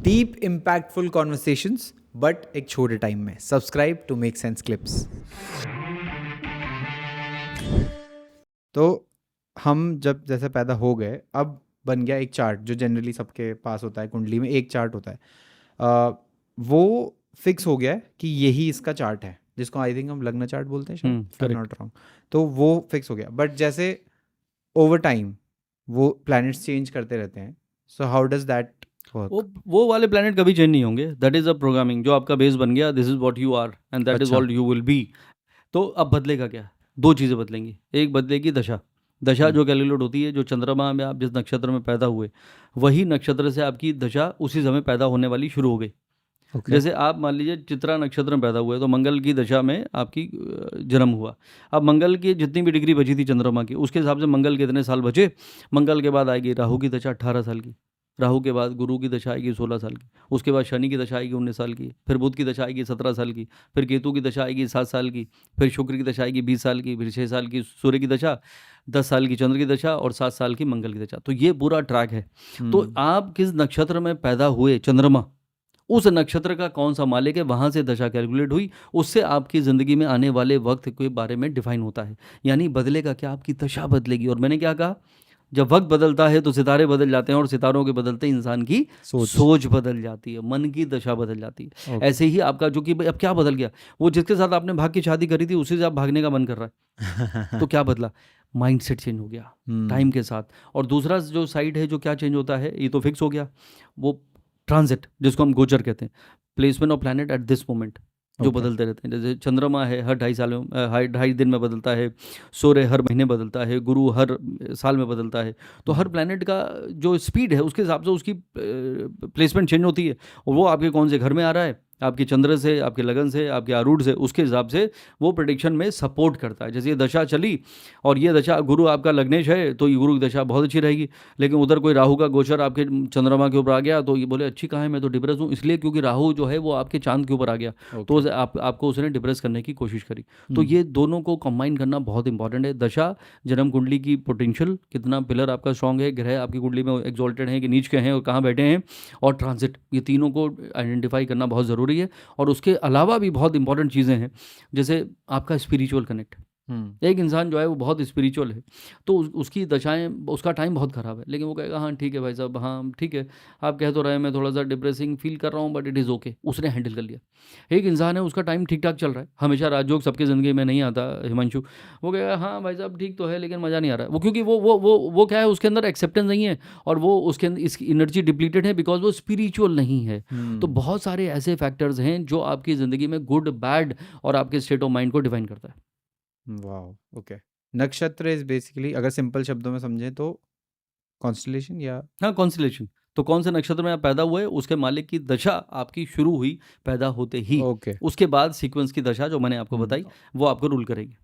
Deep impactful conversations but एक छोटे time में। Subscribe to Make Sense Clips. तो हम जब जैसे पैदा हो गए, अब बन गया एक चार्ट जो जनरली सबके पास होता है, कुंडली में एक चार्ट होता है। वो फिक्स हो गया है कि यही इसका चार्ट है, जिसको आई थिंक हम लग्न चार्ट बोलते हैं शायद, if I'm not wrong। तो वो फिक्स हो गया, बट जैसे ओवर टाइम वो प्लैनेट्स चेंज करते रहते हैं। So how does that work? वो वाले प्लैनेट कभी चेंज नहीं होंगे। दैट इज़ अ प्रोग्रामिंग जो आपका बेस बन गया। This is what you are and that is अच्छा। What you will be. तो अब बदलेगा क्या? दो चीज़ें बदलेंगी। एक बदलेगी दशा। दशा जो कैलकुलेट होती है, जो चंद्रमा में आप जिस नक्षत्र में पैदा हुए वही नक्षत्र से आपकी दशा उसी समय पैदा होने वाली शुरू हो गई। ओके। जैसे आप मान लीजिए चित्रा नक्षत्र में पैदा हुए तो मंगल की दशा में आपकी जन्म हुआ। अब मंगल की जितनी भी डिग्री बची थी चंद्रमा की, उसके हिसाब से मंगल के इतने साल बचे। मंगल के बाद आएगी राहु की दशा 18 साल की। राहु के बाद गुरु की दशा आएगी 16 साल की। उसके बाद शनि की दशा आएगी 19 साल की। फिर बुध की दशा आएगी 17 साल की। फिर केतु की दशा आएगी 7 साल की। फिर शुक्र की दशा आएगी 20 साल की। फिर 6 साल की सूर्य की दशा, 10 साल की चंद्र की दशा और 7 साल की मंगल की दशा। तो ये पूरा ट्रैक है। तो आप किस नक्षत्र में पैदा हुए, चंद्रमा उस नक्षत्र का कौन सा मालिक है, वहाँ से दशा कैलकुलेट हुई। उससे आपकी ज़िंदगी में आने वाले वक्त के बारे में डिफाइन होता है। यानी बदलेगा क्या? आपकी दशा बदलेगी। और मैंने क्या कहा, जब वक्त बदलता है तो सितारे बदल जाते हैं और सितारों के बदलते इंसान की सोच बदल जाती है, मन की दशा बदल जाती है। ऐसे ही आपका जो कि अब क्या बदल गया, वो जिसके साथ आपने भाग की शादी करी थी उसी से आप भागने का मन कर रहा है। तो क्या बदला? माइंडसेट चेंज हो गया टाइम के साथ। और दूसरा जो साइड है, जो क्या चेंज होता है, ये तो फिक्स हो गया, वो ट्रांजिट जिसको हम गोचर कहते हैं, placement of planet at this moment, जो बदलते रहते हैं। जैसे चंद्रमा है हर 2.5 साल में, हर 2.5 दिन में बदलता है। सूर्य हर महीने बदलता है। गुरु हर साल में बदलता है। तो हर प्लैनेट का जो स्पीड है उसके हिसाब से उसकी प्लेसमेंट चेंज होती है। और वो आपके कौन से घर में आ रहा है, आपके चंद्र से, आपके लगन से, आपके आरूढ़ से, उसके हिसाब से वो प्रेडिक्शन में सपोर्ट करता है। जैसे ये दशा चली और ये दशा, गुरु आपका लग्नेश है तो ये गुरु की दशा बहुत अच्छी रहेगी। लेकिन उधर कोई राहु का गोचर आपके चंद्रमा के ऊपर आ गया तो ये बोले अच्छी कहाँ है, मैं तो डिप्रेस हूँ। इसलिए क्योंकि राहु जो है वो आपके चांद के ऊपर आ गया। तो आपको उसने डिप्रेस करने की कोशिश करी। तो ये दोनों को कंबाइन करना बहुत इंपॉर्टेंट है। दशा, जन्म कुंडली की पोटेंशियल, कितना पिलर आपका स्ट्रांग है, ग्रह आपकी कुंडली में एक्सॉल्टेड है कि नीच के हैं और कहाँ बैठे हैं, और ट्रांजिट, ये तीनों को आइडेंटिफाई करना बहुत ज़रूरी है। और उसके अलावा भी बहुत इंपॉर्टेंट चीज़ें हैं, जैसे आपका स्पिरिचुअल कनेक्ट। एक इंसान जो है वो बहुत स्पिरिचुअल है तो उसकी दशाएं, उसका टाइम बहुत ख़राब है, लेकिन वो कहेगा हाँ ठीक है भाई साहब, हाँ ठीक है, आप कह तो रहे हैं मैं थोड़ा सा डिप्रेसिंग फील कर रहा हूँ बट इट इज़ ओके, उसने हैंडल कर लिया। एक इंसान है उसका टाइम ठीक ठाक चल रहा है, हमेशा राजयोग सबके ज़िंदगी में नहीं आता हिमांशु, वो कहेगा हाँ भाई साहब ठीक तो है लेकिन मज़ा नहीं आ रहा है। वो क्योंकि वो क्या है, उसके अंदर एक्सेप्टेंस नहीं है और वो उसके अंदर इसकी एनर्जी डिप्लीटेड है बिकॉज वो स्पिरिचुअल नहीं है। तो बहुत सारे ऐसे फैक्टर्स हैं जो आपकी ज़िंदगी में गुड बैड और आपके स्टेट ऑफ माइंड को डिफाइन करता है। वाह, ओके। नक्षत्र इज बेसिकली, अगर सिंपल शब्दों में समझें तो कॉन्स्टलेशन या हाँ, कॉन्स्टलेशन। तो कौन से नक्षत्र में आप पैदा हुए उसके मालिक की दशा आपकी शुरू हुई पैदा होते ही। ओके। उसके बाद सीक्वेंस की दशा जो मैंने आपको बताई वो आपको रूल करेगी।